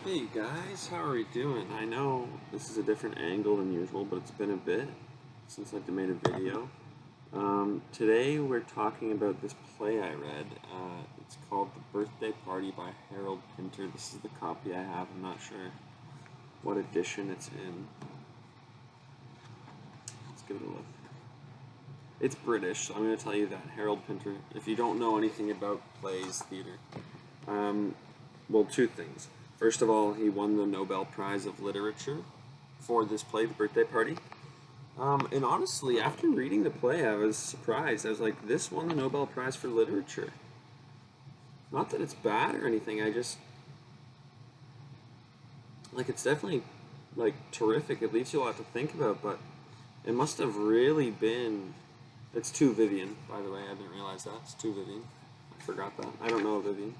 Hey guys, how are we doing? I know this is a different angle than usual, but it's been a bit since I made a video. Today we're talking about this play I read. It's called The Birthday Party by Harold Pinter. This is the copy I have. I'm not sure what edition it's in. Let's give it a look. It's British, so I'm going to tell you that. Harold Pinter, if you don't know anything about plays, theater, well, two things. First of all, he won the Nobel Prize of Literature for this play, The Birthday Party. And honestly, after reading the play, I was surprised. I was like, this won the Nobel Prize for Literature. Not that it's bad or anything, I just... it's definitely, terrific. It leaves you a lot to think about, but it must have really been... It's to Vivian, by the way. I didn't realize that. It's to Vivian. I forgot that. I don't know Vivian.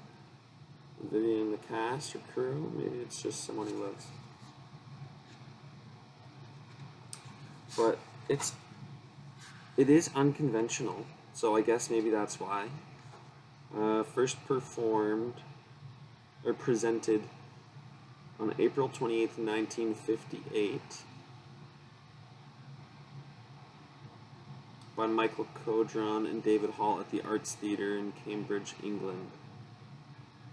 Vivian in the cast or crew? Maybe it's just someone he loves. But it is unconventional, so I guess maybe that's why. First performed or presented on April 28th, 1958 by Michael Codron and David Hall at the Arts Theatre in Cambridge, England,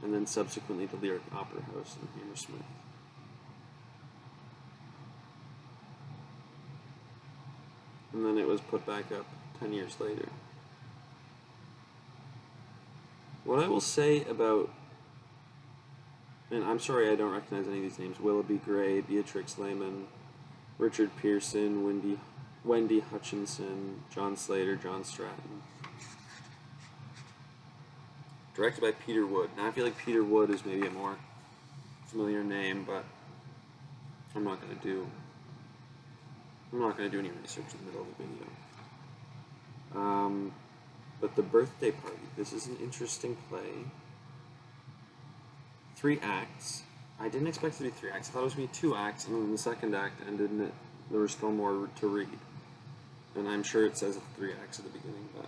and then subsequently the Lyric Opera House in Hammersmith. And then it was put back up 10 years later. What I will say about, and I'm sorry I don't recognize any of these names, Willoughby Gray, Beatrix Lehman, Richard Pearson, Wendy Hutchinson, John Slater, John Stratton. Directed by Peter Wood. Now I feel like Peter Wood is maybe a more familiar name, but I'm not going to do any research in the middle of the video. But The Birthday Party. This is an interesting play. 3 acts. I didn't expect it to be 3 acts. I thought it was going to be 2 acts, and then the second act ended, and there was still more to read. And I'm sure it says 3 acts at the beginning, but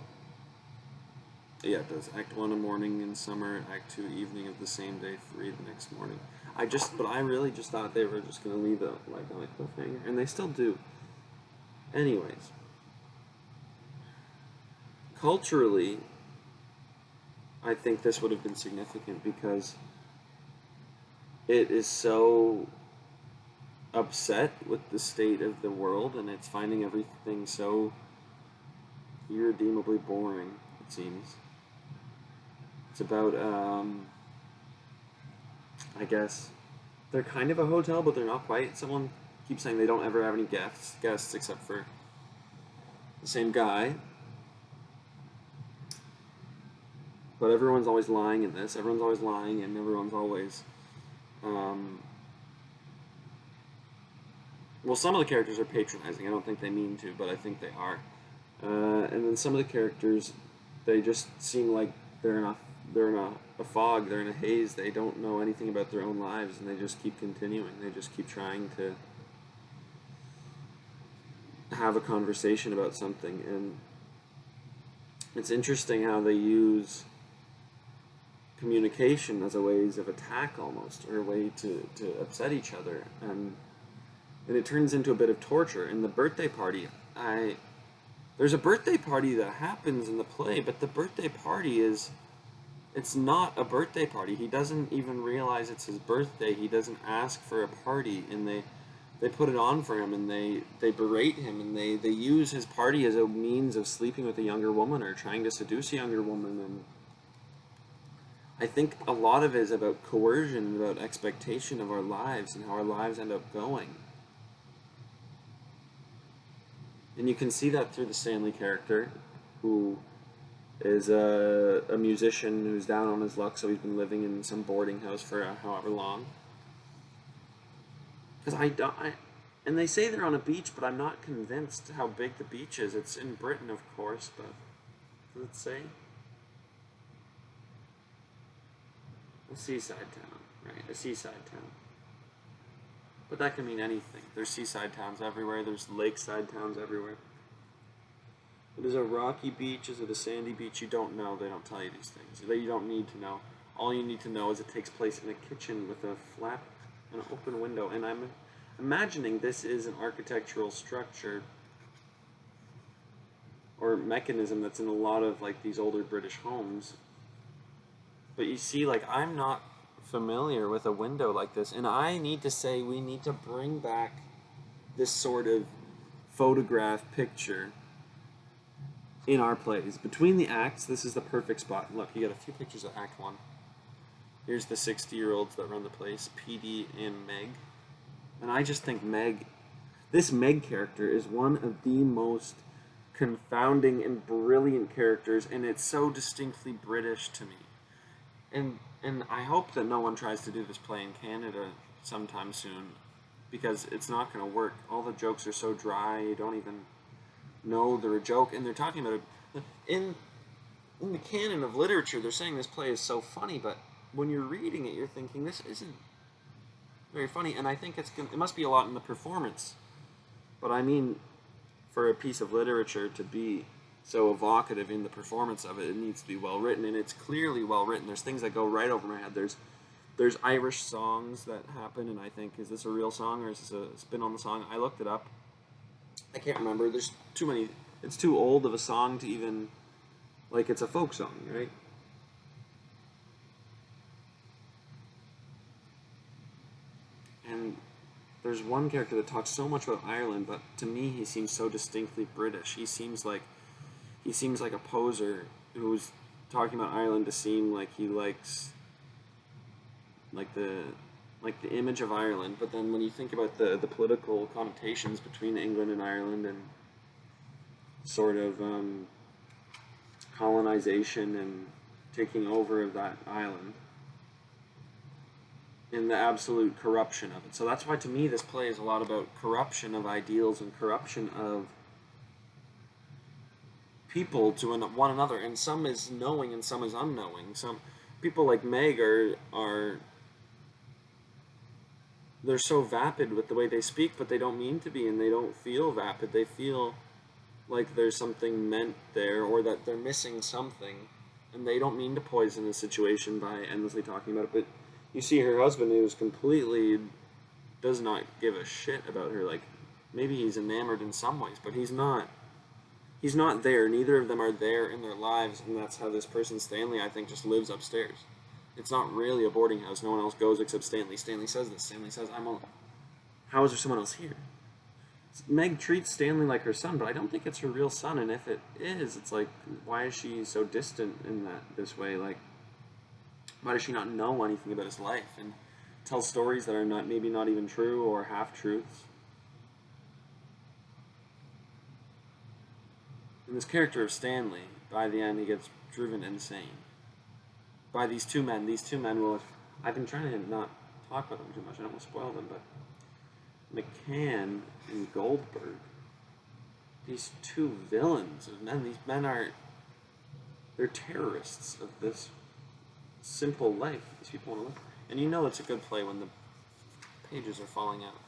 yeah, it does. Act 1, a morning in summer. Act 2, evening of the same day, 3 the next morning. But I really just thought they were just going to leave it on a cliffhanger, and they still do. Anyways, culturally, I think this would have been significant because it is so upset with the state of the world, and it's finding everything so irredeemably boring, it seems. It's about, I guess, they're kind of a hotel, but they're not quite. Someone keeps saying they don't ever have any guests except for the same guy. But everyone's always lying in this. Everyone's always lying, and everyone's always... well, some of the characters are patronizing. I don't think they mean to, but I think they are. And then some of the characters, they just seem like they're in a fog, they're in a haze, they don't know anything about their own lives, and they just keep continuing. They just keep trying to have a conversation about something, and it's interesting how they use communication as a ways of attack almost, or a way to upset each other, and it turns into a bit of torture. In The Birthday Party, there's a birthday party that happens in the play, but the birthday party it's not a birthday party. He doesn't even realize it's his birthday. He doesn't ask for a party, and they put it on for him, and they berate him, and they use his party as a means of sleeping with a younger woman or trying to seduce a younger woman. And I think a lot of it is about coercion, about expectation of our lives and how our lives end up going. And you can see that through the Stanley character, who is a musician who's down on his luck, so he's been living in some boarding house for however long. And they say they're on a beach, but I'm not convinced how big the beach is. It's in Britain, of course, but does it say? A seaside town, right? A seaside town. But that can mean anything. There's seaside towns everywhere. There's lakeside towns everywhere. It is a rocky beach. Is it a sandy beach? You don't know. They don't tell you these things. You don't need to know. All you need to know is it takes place in a kitchen with a flat an open window, and I'm imagining this is an architectural structure or mechanism that's in a lot of like these older British homes. But you see, like, I'm not familiar with a window like this, and I need to say we need to bring back this sort of photograph picture in our plays. Between the acts, this is the perfect spot. Look, you got a few pictures of Act 1. Here's the 60-year-olds that run the place, PD and Meg. And I just think this Meg character is one of the most confounding and brilliant characters, and it's so distinctly British to me. And I hope that no one tries to do this play in Canada sometime soon, because it's not going to work. All the jokes are so dry, you don't even know they're a joke, and they're talking about it. In the canon of literature, they're saying this play is so funny, but when you're reading it, you're thinking, this isn't very funny, and I think it must be a lot in the performance. But I mean, for a piece of literature to be so evocative in the performance of it, it needs to be well written, and it's clearly well written. There's things that go right over my head. There's Irish songs that happen, and I think, is this a real song or is this a spin on the song? I looked it up. I can't remember. There's too many. It's too old of a song to even, like, it's a folk song, right? And there's one character that talks so much about Ireland, but to me he seems so distinctly British. He seems like a poser who's talking about Ireland to seem like he likes like the image of Ireland, but then when you think about the political connotations between England and Ireland and sort of colonization and taking over of that island, in the absolute corruption of it. So that's why to me this play is a lot about corruption of ideals and corruption of people to one another, and some is knowing and some is unknowing. Some people like Meg are they're so vapid with the way they speak, but they don't mean to be, and they don't feel vapid. They feel like there's something meant there, or that they're missing something, and they don't mean to poison the situation by endlessly talking about it. But you see her husband, who's completely does not give a shit about her. Like, maybe he's enamored in some ways, but he's not there. Neither of them are there in their lives, and that's how this person, Stanley, I think, just lives upstairs. It's not really a boarding house. No one else goes except Stanley. Stanley says this. Stanley says, how is there someone else here? Meg treats Stanley like her son, but I don't think it's her real son, and if it is, it's like, why is she so distant in this way? Like, why does she not know anything about his life and tell stories that are maybe not even true or half-truths? And this character of Stanley, by the end, he gets driven insane by these two men. These two men will... I've been trying to not talk about them too much. I don't want to spoil them, but McCann and Goldberg, these two villains of men. These men they're terrorists of this simple life these people want to live. And you know it's a good play when the pages are falling out.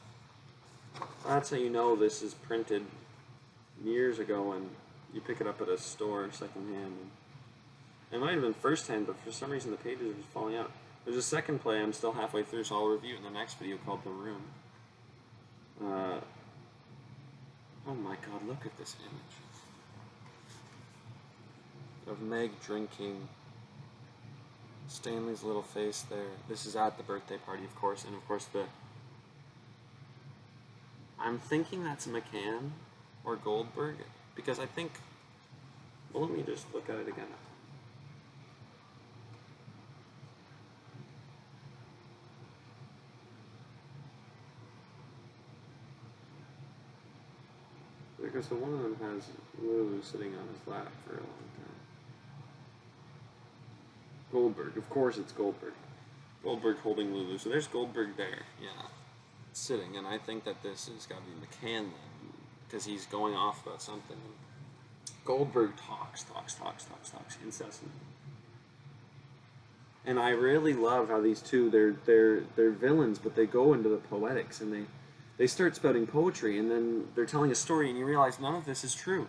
That's how you know this is printed years ago, and you pick it up at a store secondhand. It might have been first hand, but for some reason the pages are just falling out. There's a second play I'm still halfway through, so I'll review it in the next video, called The Room. Oh my god, look at this image of Meg drinking, Stanley's little face there. This is at the birthday party, of course, and of course I'm thinking that's McCann or Goldberg, because I think, well, let me just look at it again. Because the one of them has Lulu sitting on his lap for a long time. Goldberg, of course it's Goldberg. Goldberg holding Lulu. So there's Goldberg there, yeah, sitting. And I think that this has got to be McCann then, because he's going off about something. Goldberg talks incessantly. And I really love how these two, they're villains, but they go into the poetics, and they start spouting poetry, and then they're telling a story, and you realize none of this is true.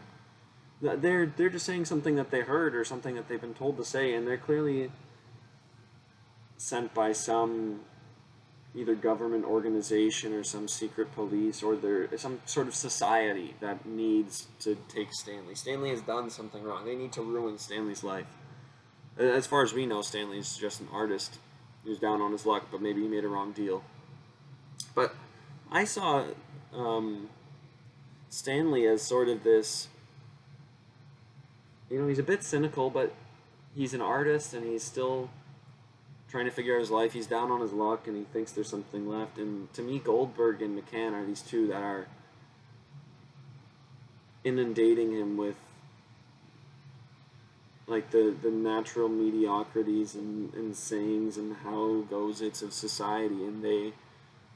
They're just saying something that they heard or something that they've been told to say, and they're clearly sent by some either government organization or some secret police, or there some sort of society that needs to take Stanley. Stanley has done something wrong. They need to ruin Stanley's life. As far as we know, Stanley's just an artist who's down on his luck, but maybe he made a wrong deal. But I saw Stanley as sort of this, he's a bit cynical, but he's an artist and he's still trying to figure out his life. He's down on his luck and he thinks there's something left. And to me, Goldberg and McCann are these two that are inundating him with like the natural mediocrities and sayings and how goes it's of society, and they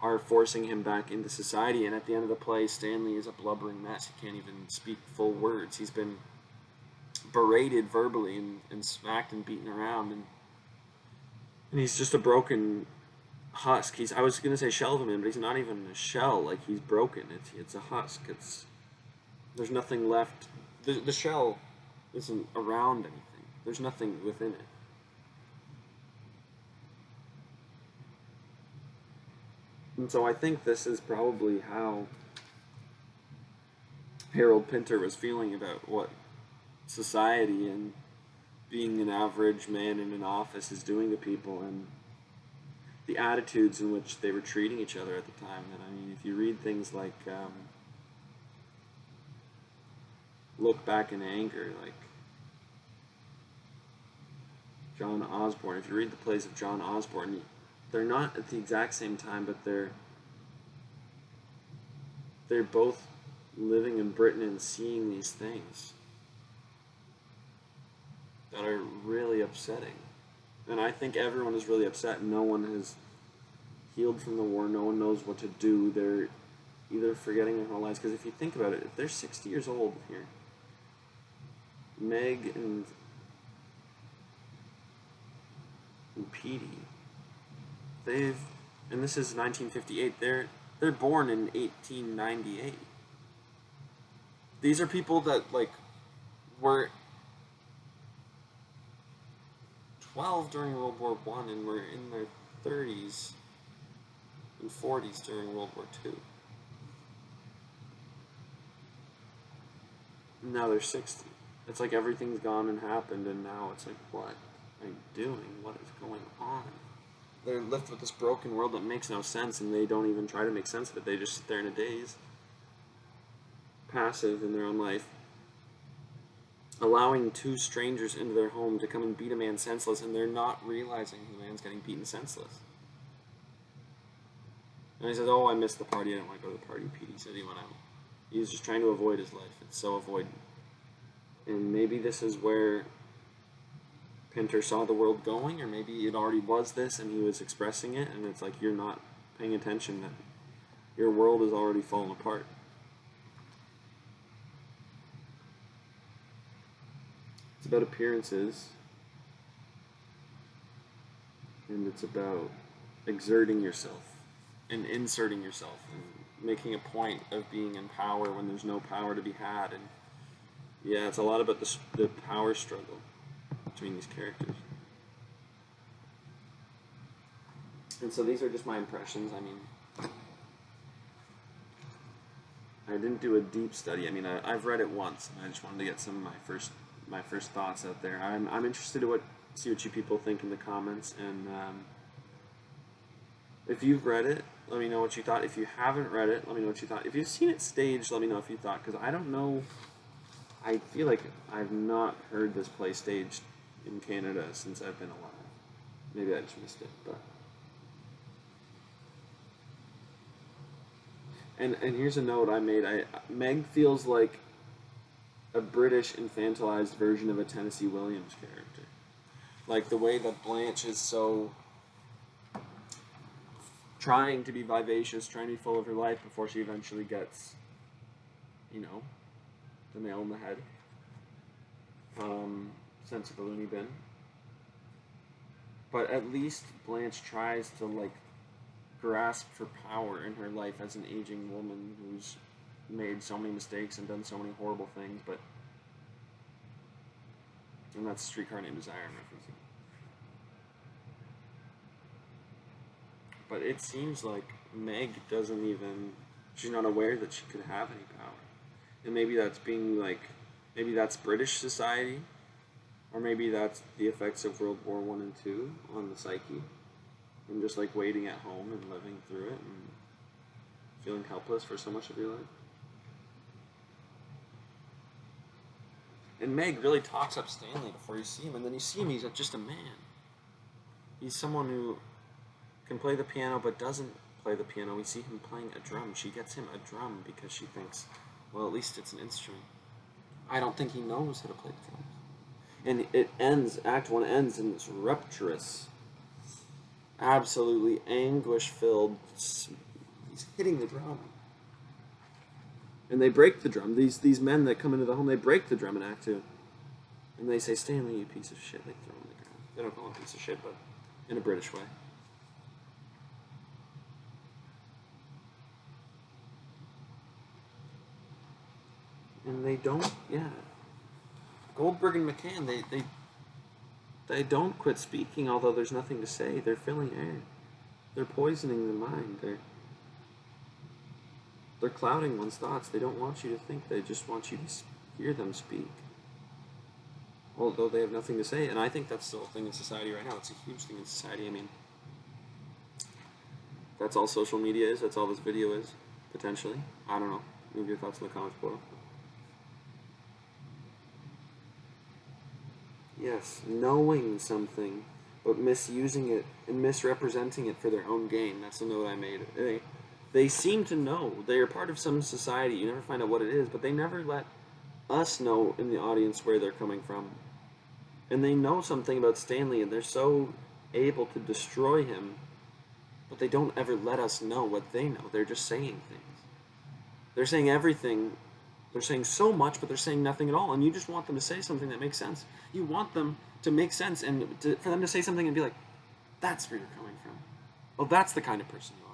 are forcing him back into society. And at the end of the play, Stanley is a blubbering mess. He can't even speak full words. He's been berated verbally and smacked and beaten around, and he's just a broken husk. I was gonna say shell of a man, but he's not even a shell. Like, he's broken. It's a husk. There's nothing left. The shell isn't around anything. There's nothing within it. And so I think this is probably how Harold Pinter was feeling about what society and being an average man in an office is doing to people, and the attitudes in which they were treating each other at the time. And I mean, if you read things like Look Back in Anger, like John Osborne, if you read the plays of John Osborne, they're not at the exact same time, but they're both living in Britain and seeing these things that are really upsetting. And I think everyone is really upset. No one has healed from the war. No one knows what to do. They're either forgetting their whole lives. Because if you think about it, if they're 60 years old here, Meg and Petey, and this is 1958, they're born in 1898. These are people that, like, were 12 during World War I and were in their 30s and 40s during World War II. Now they're 60. It's like everything's gone and happened, and now it's like, what are you doing? What is going on? They're left with this broken world that makes no sense, and they don't even try to make sense of it. They just sit there in a daze, passive in their own life, allowing two strangers into their home to come and beat a man senseless, and they're not realizing the man's getting beaten senseless. And he says, "Oh, I missed the party. I didn't want to go to the party." Petey said he went out. He was just trying to avoid his life. It's so avoidant. And maybe this is where Pinter saw the world going, or maybe it already was this and he was expressing it, and it's like, you're not paying attention, that your world is already falling apart. It's about appearances, and it's about exerting yourself and inserting yourself and making a point of being in power when there's no power to be had. And yeah, it's a lot about the power struggle between these characters. And so these are just my impressions. I mean, I didn't do a deep study. I mean, I've read it once, and I just wanted to get some of my first thoughts out there. I'm interested to see what you people think in the comments, and if you've read it, let me know what you thought. If you haven't read it, let me know what you thought. If you've seen it staged, let me know if you thought, because I don't know. I feel like I've not heard this play staged in Canada since I've been alive. Maybe I just missed it, but. And here's a note I made. Meg feels like a British infantilized version of a Tennessee Williams character. Like the way that Blanche is so trying to be vivacious, trying to be full of her life before she eventually gets, the nail in the head. Sent to the loony bin. But at least Blanche tries to, grasp for power in her life as an aging woman who's made so many mistakes and done so many horrible things, and that's Streetcar Named Desire I'm referencing. But it seems like Meg doesn't even, she's not aware that she could have any power. And maybe that's being like, maybe that's British society, or maybe that's the effects of World War One and Two on the psyche, and just like waiting at home and living through it and feeling helpless for so much of your life. And Meg really talks up Stanley before you see him, and then you see him, he's just a man. He's someone who can play the piano but doesn't play the piano. We see him playing a drum. She gets him a drum because she thinks, well, at least it's an instrument. I don't think he knows how to play the drums. And it ends, Act 1 ends in this rapturous, absolutely anguish-filled, he's hitting the drum. And they break the drum. These men that come into the home, they break the drum in Act 2. And they say, Stanley, you piece of shit. They throw him on the ground. They don't call him a piece of shit, but in a British way. And they don't, yeah. Goldberg and McCann, they don't quit speaking, although there's nothing to say. They're filling air. They're poisoning the mind. They're clouding one's thoughts. They don't want you to think. They just want you to hear them speak. Although they have nothing to say. And I think that's the whole thing in society right now. It's a huge thing in society. I mean, that's all social media is. That's all this video is, potentially. I don't know. Leave your thoughts in the comments below. Yes, knowing something, but misusing it and misrepresenting it for their own gain. That's the note I made. They seem to know. They are part of some society. You never find out what it is, but they never let us know in the audience where they're coming from. And they know something about Stanley, and they're so able to destroy him, but they don't ever let us know what they know. They're just saying things. They're saying everything. They're saying so much, but they're saying nothing at all. And you just want them to say something that makes sense. You want them to make sense, and for them to say something and be like, that's where you're coming from. Oh, that's the kind of person you are.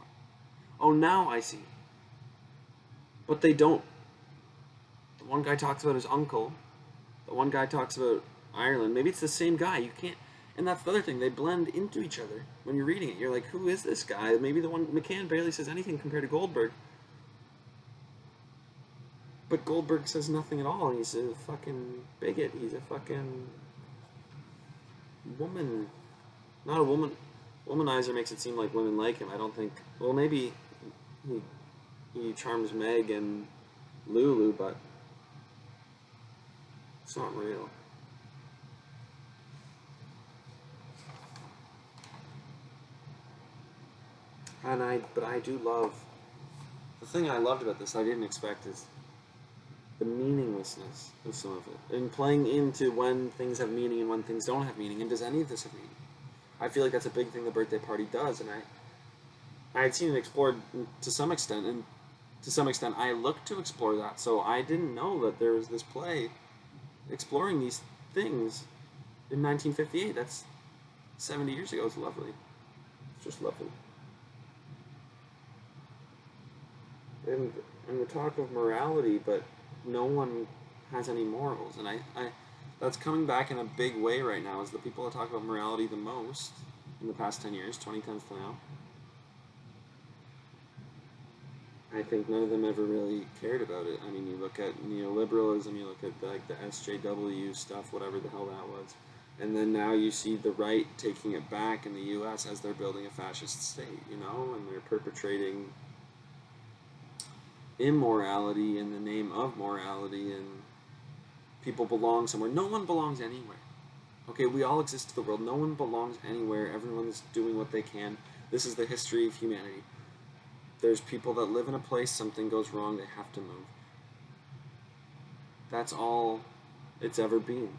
Oh, now I see. But they don't. The one guy talks about his uncle. The one guy talks about Ireland. Maybe it's the same guy. You can't. And that's the other thing. They blend into each other when you're reading it. You're like, who is this guy? Maybe the one. McCann barely says anything compared to Goldberg. But Goldberg says nothing at all. He's a fucking bigot. He's a fucking woman. Not a woman. Womanizer makes it seem like women like him. I don't think. Well, maybe he charms Meg and Lulu, but it's not real. But I do love. The thing I loved about this, I didn't expect, is the meaninglessness of some of it, and playing into when things have meaning and when things don't have meaning, and does any of this have meaning? I feel like that's a big thing the birthday party does, and I had seen it explored to some extent, and to some extent I looked to explore that, so I didn't know that there was this play exploring these things in 1958. That's 70 years ago. It's lovely. It's just lovely. And the talk of morality, but no one has any morals, and I that's coming back in a big way right now, is the people that talk about morality the most in the past 10 years, 2010s to now. I think none of them ever really cared about it. I mean, you look at neoliberalism, you look at the SJW stuff, whatever the hell that was, and then now you see the right taking it back in the U.S. as they're building a fascist state, and they're perpetrating immorality in the name of morality, and people belong somewhere. No one belongs anywhere. Okay, we all exist to the world. No one belongs anywhere. Everyone's doing what they can. This is the history of humanity. There's people that live in a place, something goes wrong, they have to move. That's all it's ever been.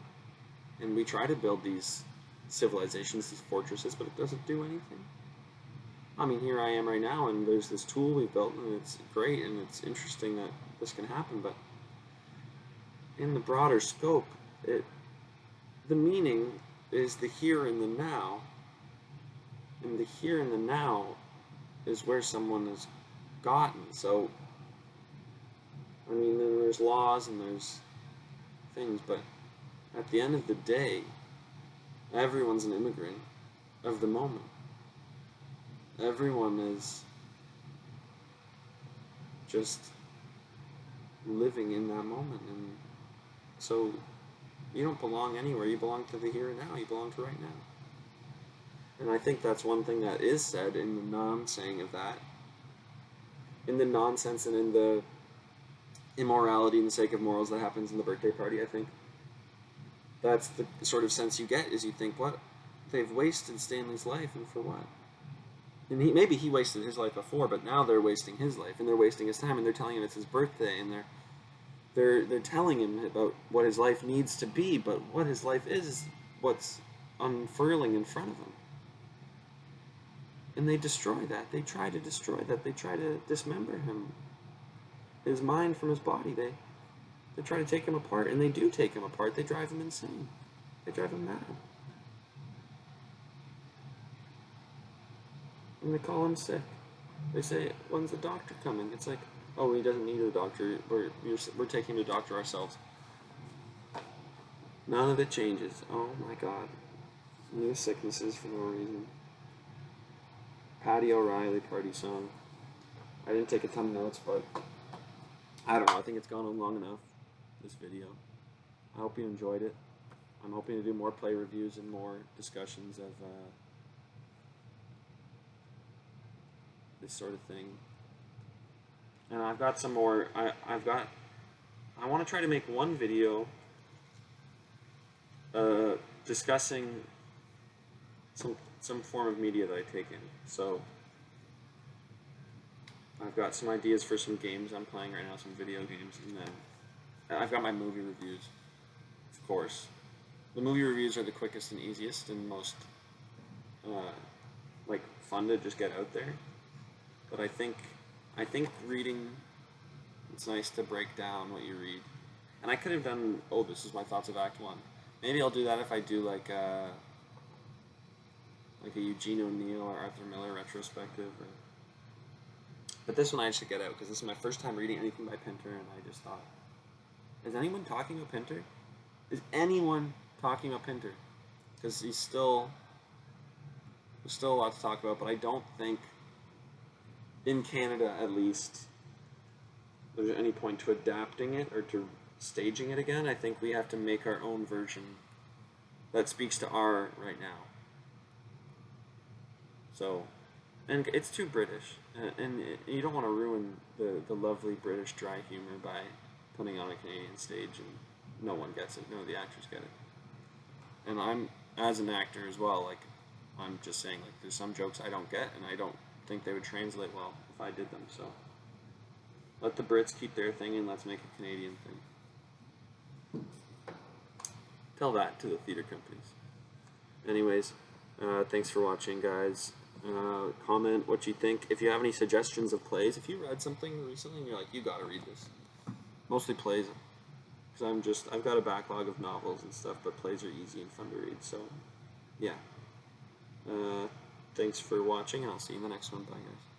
And we try to build these civilizations, these fortresses, but it doesn't do anything. I mean, here I am right now, and there's this tool we built, and it's great, and it's interesting that this can happen, but in the broader scope, the meaning is the here and the now, and the here and the now is where someone has gotten. So, I mean, then there's laws and there's things, but at the end of the day, everyone's an immigrant of the moment. Everyone is just living in that moment, and so you don't belong anywhere. You belong to the here and now. You belong to right now. And I think that's one thing that is said in the non-saying of that, in the nonsense and in the immorality and the sake of morals that happens in the birthday party. I think that's the sort of sense you get, is you think, what? They've wasted Stanley's life, and for what? And maybe he wasted his life before, but now they're wasting his life, and they're wasting his time, and they're telling him it's his birthday, and they're telling him about what his life needs to be, but what his life is what's unfurling in front of him. And they destroy that. They try to destroy that. They try to dismember him, his mind from his body. They try to take him apart, and they do take him apart. They drive him insane. They drive him mad. And they call him sick. They say, when's the doctor coming? It's like, oh, he doesn't need a doctor. We're taking the doctor ourselves. None of it changes. Oh my God. New sicknesses for no reason. Patty O'Reilly party song. I didn't take a ton of notes, but I don't know. I think it's gone on long enough, this video. I hope you enjoyed it. I'm hoping to do more play reviews and more discussions of this sort of thing. And I've got some more. I want to try to make one video discussing some form of media that I take in. So I've got some ideas for some games I'm playing right now, some video games, and then I've got my movie reviews, of course. The movie reviews are the quickest and easiest and most like fun to just get out there. But I think reading, it's nice to break down what you read. And I could have done, oh, this is my thoughts of Act 1. Maybe I'll do that if I do like a Eugene O'Neill or Arthur Miller retrospective. But this one I should get out, because this is my first time reading anything by Pinter, and I just thought, is anyone talking about Pinter? Is anyone talking about Pinter? Because there's still a lot to talk about, but I don't think, in Canada at least, there's any point to adapting it or to staging it again. I think we have to make our own version that speaks to our right now. So, and it's too British, and you don't want to ruin the lovely British dry humor by putting on a Canadian stage and no one gets it, none of the actors get it. And I'm, as an actor as well, like, I'm just saying, like, there's some jokes I don't get, and I don't think they would translate well if I did them, so let the Brits keep their thing and let's make a Canadian thing. Tell that to the theater companies. Anyways, thanks for watching, guys. Comment what you think. If you have any suggestions of plays, if you read something recently and you're like, you gotta read this. Mostly plays, because I've got a backlog of novels and stuff, but plays are easy and fun to read, so yeah. Thanks for watching, and I'll see you in the next one. Bye, guys.